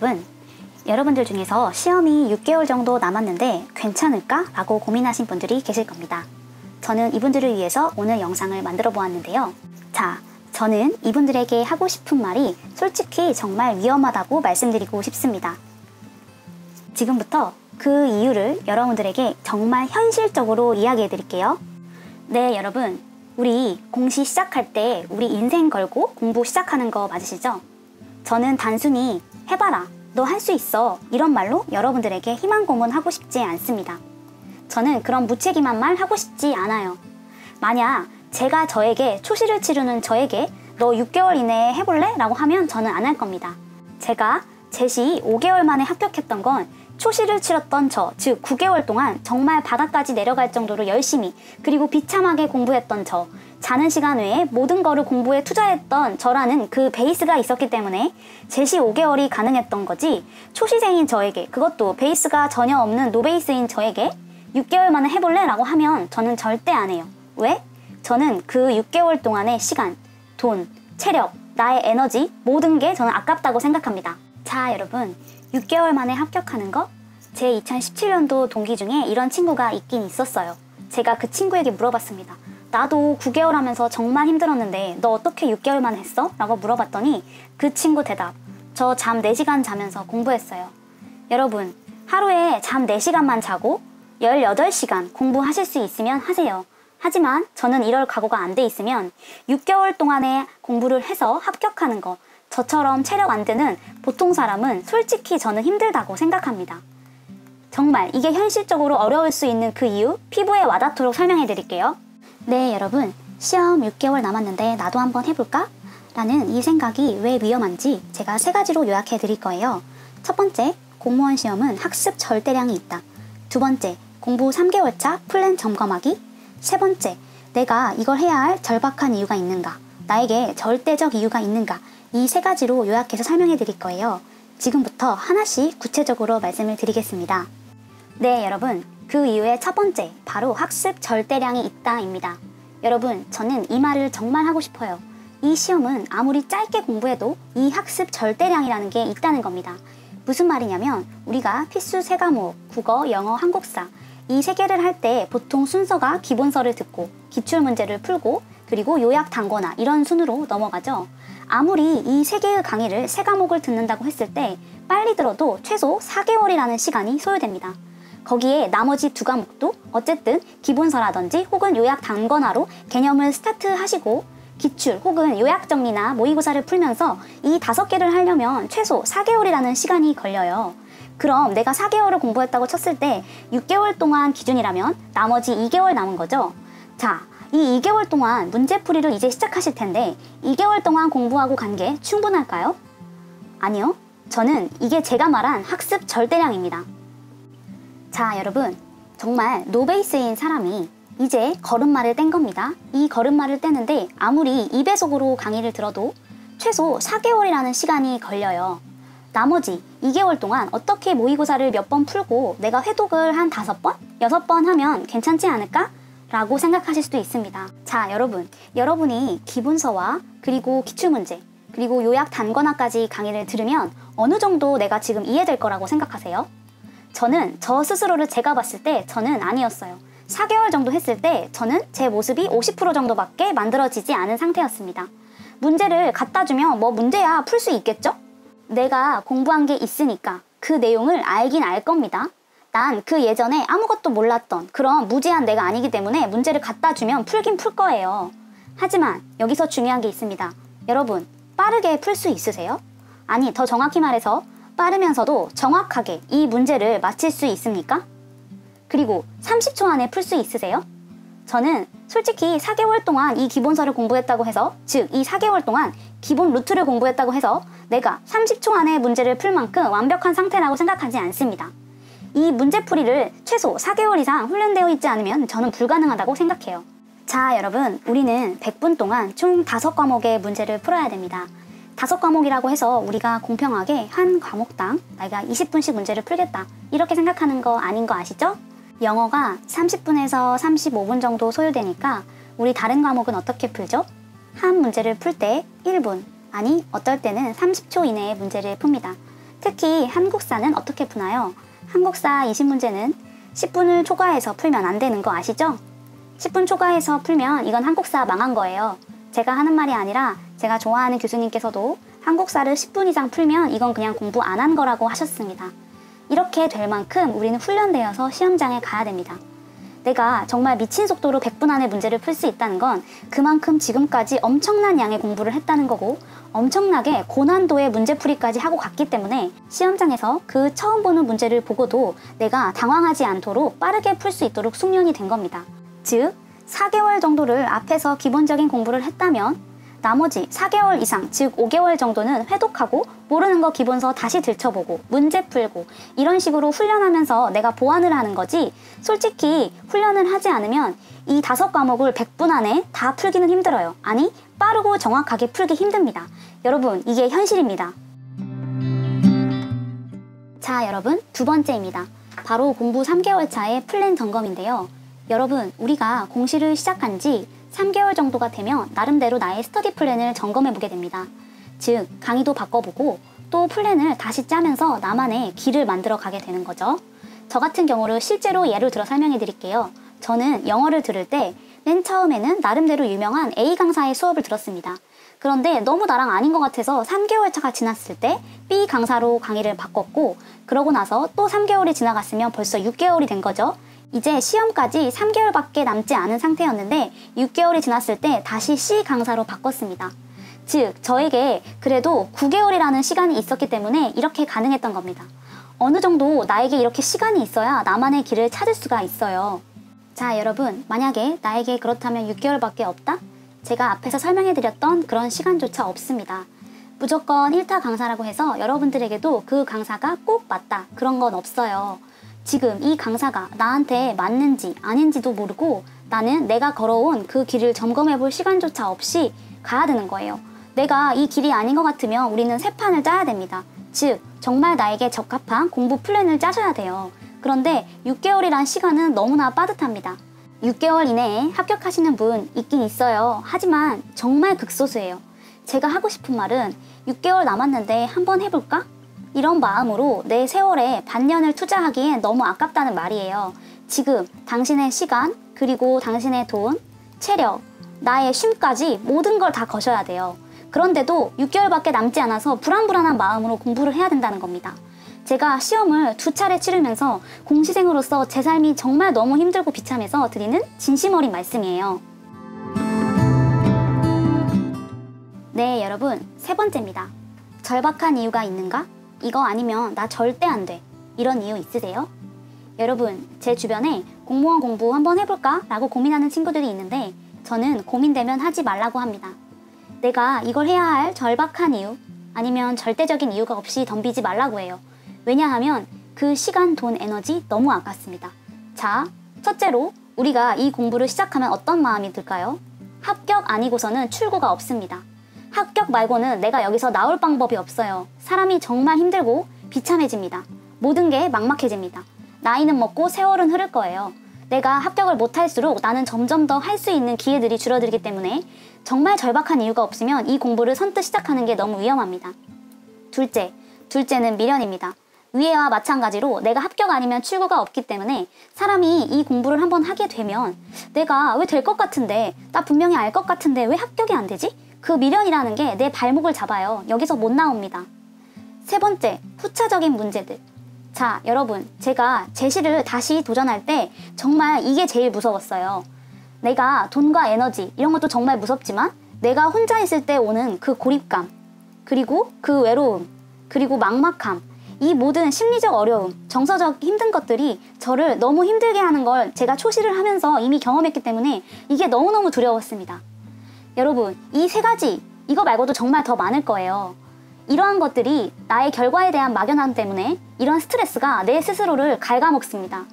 여러분, 여러분들 중에서 시험이 6개월 정도 남았는데 괜찮을까? 라고 고민하신 분들이 계실 겁니다. 저는 이분들을 위해서 오늘 영상을 만들어 보았는데요. 자, 저는 이분들에게 하고 싶은 말이 솔직히 정말 위험하다고 말씀드리고 싶습니다. 지금부터 그 이유를 여러분들에게 정말 현실적으로 이야기해 드릴게요. 네, 여러분, 우리 공시 시작할 때 우리 인생 걸고 공부 시작하는 거 맞으시죠? 저는 단순히 해봐라, 너 할 수 있어, 이런 말로 여러분들에게 희망 고문하고 싶지 않습니다. 저는 그런 무책임한 말 하고 싶지 않아요. 만약 제가 저에게 초시를 치르는 저에게 너 6개월 이내에 해볼래? 라고 하면 저는 안 할 겁니다. 제가 제시 5개월 만에 합격했던 건 초시를 치렀던 저, 즉 9개월 동안 정말 바닥까지 내려갈 정도로 열심히 그리고 비참하게 공부했던 저, 자는 시간 외에 모든 거를 공부에 투자했던 저라는 그 베이스가 있었기 때문에 제시 5개월이 가능했던 거지, 초시생인 저에게, 그것도 베이스가 전혀 없는 노베이스인 저에게 6개월 만에 해볼래? 라고 하면 저는 절대 안 해요. 왜? 저는 그 6개월 동안의 시간, 돈, 체력, 나의 에너지, 모든 게 저는 아깝다고 생각합니다. 자, 여러분, 6개월 만에 합격하는 거? 제 2017년도 동기 중에 이런 친구가 있긴 있었어요. 제가 그 친구에게 물어봤습니다. 나도 9개월 하면서 정말 힘들었는데 너 어떻게 6개월 만에 했어? 라고 물어봤더니 그 친구 대답, 저 잠 4시간 자면서 공부했어요. 여러분, 하루에 잠 4시간만 자고 18시간 공부하실 수 있으면 하세요. 하지만 저는 이럴 각오가 안 돼 있으면 6개월 동안에 공부를 해서 합격하는 거, 저처럼 체력 안 드는 보통 사람은 솔직히 저는 힘들다고 생각합니다. 정말 이게 현실적으로 어려울 수 있는 그 이유, 피부에 와닿도록 설명해 드릴게요. 네, 여러분, 시험 6개월 남았는데 나도 한번 해볼까? 라는 이 생각이 왜 위험한지 제가 3가지로 요약해 드릴 거예요. 첫 번째, 공무원 시험은 학습 절대량이 있다. 두 번째, 공부 3개월 차 플랜 점검하기. 세 번째, 내가 이걸 해야 할 절박한 이유가 있는가? 나에게 절대적 이유가 있는가? 이 3가지로 요약해서 설명해 드릴 거예요. 지금부터 하나씩 구체적으로 말씀을 드리겠습니다. 네, 여러분, 그 이유의 첫 번째, 바로 학습 절대량이 있다입니다. 여러분, 저는 이 말을 정말 하고 싶어요. 이 시험은 아무리 짧게 공부해도 이 학습 절대량이라는 게 있다는 겁니다. 무슨 말이냐면 우리가 필수 3과목, 국어, 영어, 한국사, 이 3개를 할 때 보통 순서가 기본서를 듣고 기출문제를 풀고 그리고 요약 단거나 이런 순으로 넘어가죠. 아무리 이 3개의 강의를 3과목을 듣는다고 했을 때 빨리 들어도 최소 4개월이라는 시간이 소요됩니다. 거기에 나머지 2과목도 어쨌든 기본서라든지 혹은 요약 단거나로 개념을 스타트하시고 기출 혹은 요약 정리나 모의고사를 풀면서 이 5개를 하려면 최소 4개월이라는 시간이 걸려요. 그럼 내가 4개월을 공부했다고 쳤을 때 6개월 동안 기준이라면 나머지 2개월 남은 거죠. 자, 이 2개월 동안 문제풀이를 이제 시작하실 텐데 2개월 동안 공부하고 간 게 충분할까요? 아니요. 저는 이게 제가 말한 학습 절대량입니다. 자, 여러분, 정말 노베이스인 사람이 이제 걸음마를 뗀 겁니다. 이 걸음마를 떼는데 아무리 2배속으로 강의를 들어도 최소 4개월이라는 시간이 걸려요. 나머지 2개월 동안 어떻게 모의고사를 몇 번 풀고 내가 회독을 한 5번? 6번 하면 괜찮지 않을까? 라고 생각하실 수도 있습니다. 자, 여러분, 여러분이 기본서와 그리고 기출문제 그리고 요약 단거나까지 강의를 들으면 어느 정도 내가 지금 이해될 거라고 생각하세요? 저는 저 스스로를 제가 봤을 때 저는 아니었어요. 4개월 정도 했을 때 저는 제 모습이 50% 정도밖에 만들어지지 않은 상태였습니다. 문제를 갖다 주면 뭐 문제야, 풀 수 있겠죠? 내가 공부한 게 있으니까 그 내용을 알긴 알 겁니다. 난 그 예전에 아무것도 몰랐던 그런 무지한 내가 아니기 때문에 문제를 갖다 주면 풀긴 풀 거예요. 하지만 여기서 중요한 게 있습니다. 여러분, 빠르게 풀 수 있으세요? 아니, 더 정확히 말해서 빠르면서도 정확하게 이 문제를 맞힐 수 있습니까? 그리고 30초 안에 풀 수 있으세요? 저는 솔직히 4개월 동안 이 기본서를 공부했다고 해서, 즉 이 4개월 동안 기본 루트를 공부했다고 해서 내가 30초 안에 문제를 풀 만큼 완벽한 상태라고 생각하지 않습니다. 이 문제풀이를 최소 4개월 이상 훈련되어 있지 않으면 저는 불가능하다고 생각해요. 자, 여러분, 우리는 100분 동안 총 5과목의 문제를 풀어야 됩니다. 5과목이라고 해서 우리가 공평하게 한 과목당 내가 20분씩 문제를 풀겠다, 이렇게 생각하는 거 아닌 거 아시죠? 영어가 30분에서 35분 정도 소요되니까 우리 다른 과목은 어떻게 풀죠? 한 문제를 풀 때 1분, 아니 어떨 때는 30초 이내에 문제를 풉니다. 특히 한국사는 어떻게 푸나요? 한국사 20문제는 10분을 초과해서 풀면 안 되는 거 아시죠? 10분 초과해서 풀면 이건 한국사 망한 거예요. 제가 하는 말이 아니라 제가 좋아하는 교수님께서도 한국사를 10분 이상 풀면 이건 그냥 공부 안 한 거라고 하셨습니다. 이렇게 될 만큼 우리는 훈련되어서 시험장에 가야 됩니다. 내가 정말 미친 속도로 100분 안에 문제를 풀 수 있다는 건 그만큼 지금까지 엄청난 양의 공부를 했다는 거고 엄청나게 고난도의 문제풀이까지 하고 갔기 때문에 시험장에서 그 처음 보는 문제를 보고도 내가 당황하지 않도록 빠르게 풀 수 있도록 숙련이 된 겁니다. 즉 4개월 정도를 앞에서 기본적인 공부를 했다면 나머지 4개월 이상, 즉 5개월 정도는 회독하고 모르는 거 기본서 다시 들춰보고 문제 풀고 이런 식으로 훈련하면서 내가 보완을 하는 거지, 솔직히 훈련을 하지 않으면 이 5과목을 100분 안에 다 풀기는 힘들어요. 아니, 빠르고 정확하게 풀기 힘듭니다. 여러분, 이게 현실입니다. 자, 여러분, 두 번째입니다. 바로 공부 3개월 차의 플랜 점검인데요. 여러분, 우리가 공시를 시작한 지 3개월 정도가 되면 나름대로 나의 스터디 플랜을 점검해보게 됩니다. 즉, 강의도 바꿔보고 또 플랜을 다시 짜면서 나만의 길을 만들어 가게 되는 거죠. 저 같은 경우를 실제로 예를 들어 설명해 드릴게요. 저는 영어를 들을 때 맨 처음에는 나름대로 유명한 A 강사의 수업을 들었습니다. 그런데 너무 나랑 아닌 것 같아서 3개월 차가 지났을 때 B 강사로 강의를 바꿨고, 그러고 나서 또 3개월이 지나갔으면 벌써 6개월이 된 거죠. 이제 시험까지 3개월밖에 남지 않은 상태였는데 6개월이 지났을 때 다시 C 강사로 바꿨습니다. 즉, 저에게 그래도 9개월이라는 시간이 있었기 때문에 이렇게 가능했던 겁니다. 어느 정도 나에게 이렇게 시간이 있어야 나만의 길을 찾을 수가 있어요. 자, 여러분, 만약에 나에게 그렇다면 6개월밖에 없다? 제가 앞에서 설명해드렸던 그런 시간조차 없습니다. 무조건 1타 강사라고 해서 여러분들에게도 그 강사가 꼭 맞다, 그런 건 없어요. 지금 이 강사가 나한테 맞는지 아닌지도 모르고 나는 내가 걸어온 그 길을 점검해볼 시간조차 없이 가야 되는 거예요. 내가 이 길이 아닌 것 같으면 우리는 새 판을 짜야 됩니다. 즉, 정말 나에게 적합한 공부 플랜을 짜셔야 돼요. 그런데 6개월이란 시간은 너무나 빠듯합니다. 6개월 이내에 합격하시는 분 있긴 있어요. 하지만 정말 극소수예요. 제가 하고 싶은 말은 6개월 남았는데 한번 해볼까? 이런 마음으로 내 세월에 반년을 투자하기엔 너무 아깝다는 말이에요. 지금 당신의 시간, 그리고 당신의 돈, 체력, 나의 쉼까지 모든 걸 다 거셔야 돼요. 그런데도 6개월밖에 남지 않아서 불안불안한 마음으로 공부를 해야 된다는 겁니다. 제가 시험을 2차례 치르면서 공시생으로서 제 삶이 정말 너무 힘들고 비참해서 드리는 진심 어린 말씀이에요. 네, 여러분, 세 번째입니다. 절박한 이유가 있는가? 이거 아니면 나 절대 안 돼. 이런 이유 있으세요? 여러분, 제 주변에 공무원 공부 한번 해볼까? 라고 고민하는 친구들이 있는데 저는 고민되면 하지 말라고 합니다. 내가 이걸 해야 할 절박한 이유, 아니면 절대적인 이유가 없이 덤비지 말라고 해요. 왜냐하면 그 시간, 돈, 에너지 너무 아깝습니다. 자, 첫째로 우리가 이 공부를 시작하면 어떤 마음이 들까요? 합격 아니고서는 출구가 없습니다. 합격 말고는 내가 여기서 나올 방법이 없어요. 사람이 정말 힘들고 비참해집니다. 모든 게 막막해집니다. 나이는 먹고 세월은 흐를 거예요. 내가 합격을 못할수록 나는 점점 더 할 수 있는 기회들이 줄어들기 때문에 정말 절박한 이유가 없으면 이 공부를 선뜻 시작하는 게 너무 위험합니다. 둘째는 미련입니다. 위에와 마찬가지로 내가 합격 아니면 출구가 없기 때문에 사람이 이 공부를 한번 하게 되면 내가 왜 될 것 같은데, 나 분명히 알 것 같은데 왜 합격이 안 되지? 그 미련이라는 게 내 발목을 잡아요. 여기서 못 나옵니다. 세 번째, 후차적인 문제들. 자, 여러분, 제가 제시를 다시 도전할 때 정말 이게 제일 무서웠어요. 내가 돈과 에너지 이런 것도 정말 무섭지만 내가 혼자 있을 때 오는 그 고립감, 그리고 그 외로움, 그리고 막막함, 이 모든 심리적 어려움, 정서적 힘든 것들이 저를 너무 힘들게 하는 걸 제가 초시를 하면서 이미 경험했기 때문에 이게 너무너무 두려웠습니다. 여러분, 이 세 가지, 이거 말고도 정말 더 많을 거예요. 이러한 것들이 나의 결과에 대한 막연함 때문에 이런 스트레스가 내 스스로를 갉아먹습니다.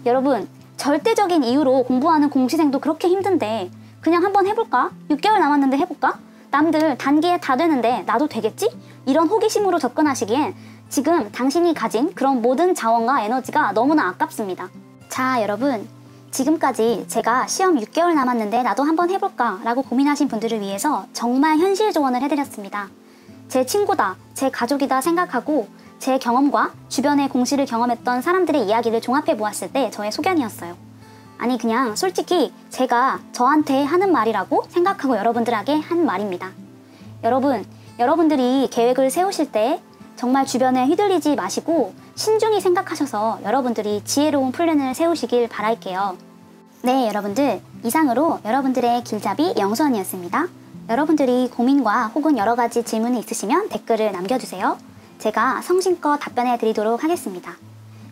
여러분, 절대적인 이유로 공부하는 공시생도 그렇게 힘든데 그냥 한번 해볼까? 6개월 남았는데 해볼까? 남들 단기에 다 되는데 나도 되겠지? 이런 호기심으로 접근하시기엔 지금 당신이 가진 그런 모든 자원과 에너지가 너무나 아깝습니다. 자, 여러분, 지금까지 제가 시험 6개월 남았는데 나도 한번 해볼까? 라고 고민하신 분들을 위해서 정말 현실 조언을 해드렸습니다. 제 친구다, 제 가족이다 생각하고 제 경험과 주변의 공시를 경험했던 사람들의 이야기를 종합해 보았을 때 저의 소견이었어요. 아니 그냥 솔직히 제가 저한테 하는 말이라고 생각하고 여러분들에게 한 말입니다. 여러분들이 계획을 세우실 때 정말 주변에 휘둘리지 마시고 신중히 생각하셔서 여러분들이 지혜로운 플랜을 세우시길 바랄게요. 네, 여러분들, 이상으로 여러분들의 길잡이 영수언이었습니다. 여러분들이 고민과 혹은 여러 가지 질문이 있으시면 댓글을 남겨주세요. 제가 성심껏 답변해 드리도록 하겠습니다.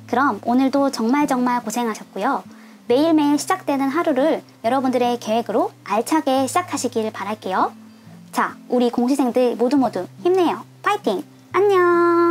그럼 오늘도 정말 고생하셨고요. 매일매일 시작되는 하루를 여러분들의 계획으로 알차게 시작하시길 바랄게요. 자, 우리 공시생들 모두 힘내요. 파이팅! 안녕!